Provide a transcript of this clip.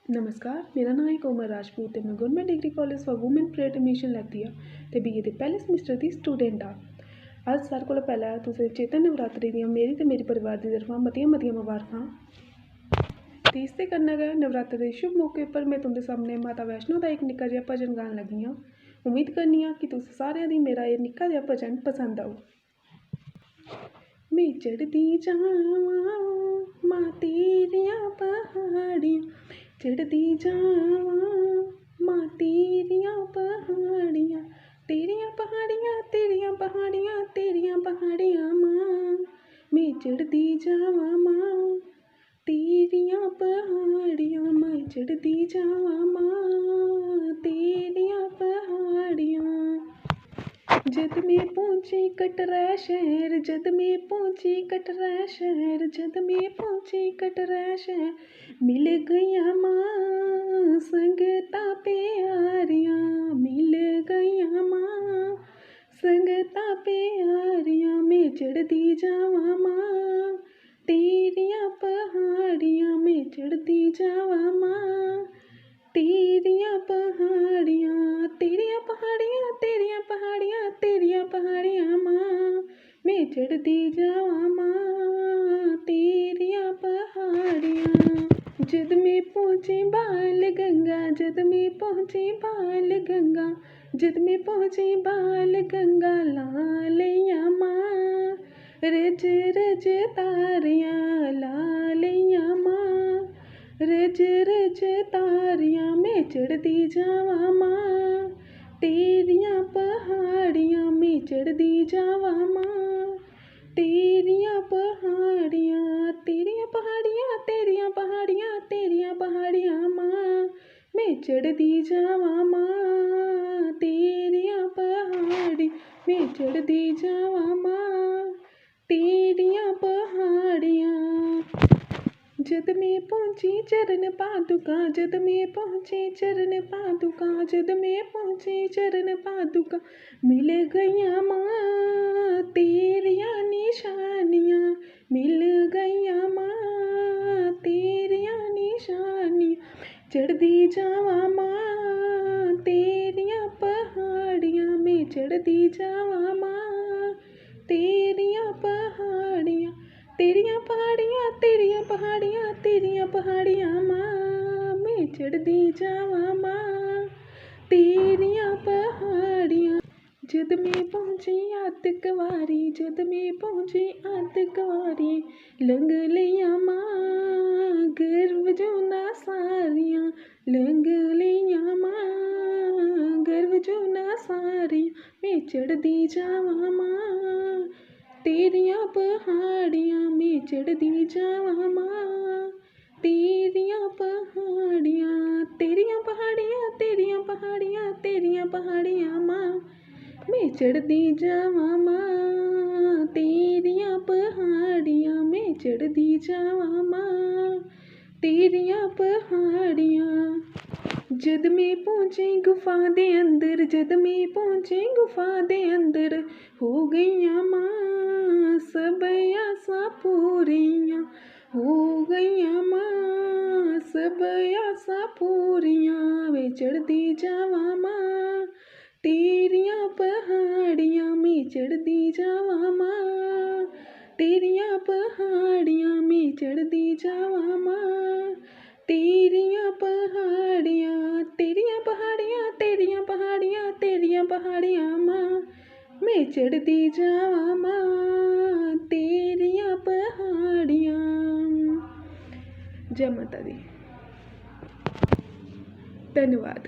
नमस्कार, मेरा नाम है कोमल राजपूत ते मैं government degree college for women पर एडमिशन लैती आ ते बीए दे पैह्ले सेमेस्टर दी स्टूडेंट आ। अज्ज सारें कोला पैह्लें तुसें चेतन नवरात्रे दियां मेरी ते मेरे परिवार दी तरफा मतियां मबारखां। ते इसदे कन्नै गै नवरात्रे दे शुभ मौके पर मैं तुं'दे सामने माता वैष्णो दा इक निक्का जेहा भजन गान लगी आं। उम्मीद करनी आं कि तुस सारेआं गी मेरा एह् निक्का जेहा भजन पसंद औग। मैं चढ़दी जावां मां तेरियां पहाड़ियां, चढ़दी जावां मां तेरियां पहाड़ियां, तेरियां पहाड़ियां तेरियां पहाड़ियां तेरियां पहाड़ियां मां। मैं चढ़दी जावां मां तेरियां पहाड़ियां, मैं चढ़दी जावां मां तेरियां पहाड़ियां। जद मैं पहुंची कटरा शहर, जद मैं पहुंची कटरा शहर, जद मैं पहुंची कटरा शहर, मिल गईयां मां संगतां प्यारियां, मिल गईयां मां संगतां प्यारियां। मैं चढ़दी जावां मां तेरियां पहाड़ियां, मैं चढ़दी जावां मां तेरियां पहाड़ियां, तेरियां पहाड़ियां तेरियां पहाड़ियां तेरियां पहाड़ियां मां। मैं चढ़दी जावां मां तेरियां पहाड़ियां। जद मैं पहुंची बाल गंगा, जद मैं पहुंची बाल गंगा, जद मैं पहुंची बाल गंगा, लालियां मां रज रज तारियां, लालियां मां रज रज तारियां। मैं चढ़दी जावां मां तेरियां पहाड़ियां, मैं चढ़दी जावां मां तेरियां पहाड़ियां, तेरियां पहाड़ियां तेरियां पहाड़ियां तेरियां पहाड़ियां मां। मैं चढ़दी जावां मां तेरियां पहाड़ी, मैं चढ़दी जावां मां तेरियां पहाड़ियां। जद मैं पहुंची चरण पादुका, जद मैं पहुंची चरण पादुका, जद मैं पहुंची चरण पादुका, मिल गईयां मां तेरियां निशानियां, मिल गईयां मां तेरियां निशानियां। चढ़दी जावां मां तेरियां पहाड़ियां, मैं चढ़दी जावां मां तेरियां पहाड़ियां, तेरियां पहाड़ियां तेरियां पहाड़ियां तेरियां पहाड़ियां मां। मैं चढ़दी जावां मां तेरियां पहाड़ियां। जद मैं पहुंची अद्ध कवारी, जद मैं पहुंची अद्ध कवारी, लंघ लियां मां गर्व जूना सारियां, लंघ लियां मां गर्व जूना सारियां। मैं चढ़दी जावां मां तेरियां पहाड़ियां, मैं चढ़दी जावां मां तेरियां पहाड़ियां, तेरियां पहाड़ियां तेरियां पहाड़ियां तेरियां पहाड़ियां मां। मैं चढ़दी जावां मां तेरियां पहाड़ियां, मैं चढ़दी जावां मां तेरियां पहाड़ियां। जद मैं पहुंची गुफा दे अंदर, जद मैं पहुंची गुफा दे अंदर, हो गईयां मां सब आसां पूरियां, हो गईयां मां सब आसां पूरियां। मैं चढ़दी जावां मां तेरियां पहाड़ियां, मैं चढ़दी जावां मां तेरियां पहाड़ियां, मैं चढ़दी जावां मां तेरियां पहाड़ियां, तेरियां पहाड़ियां तेरियां पहाड़ियां तेरियां पहाड़ियां मां। मैं चढ़दी जावां मां तेरियां पहाड़ियां। जय माता दी। धन्यवाद।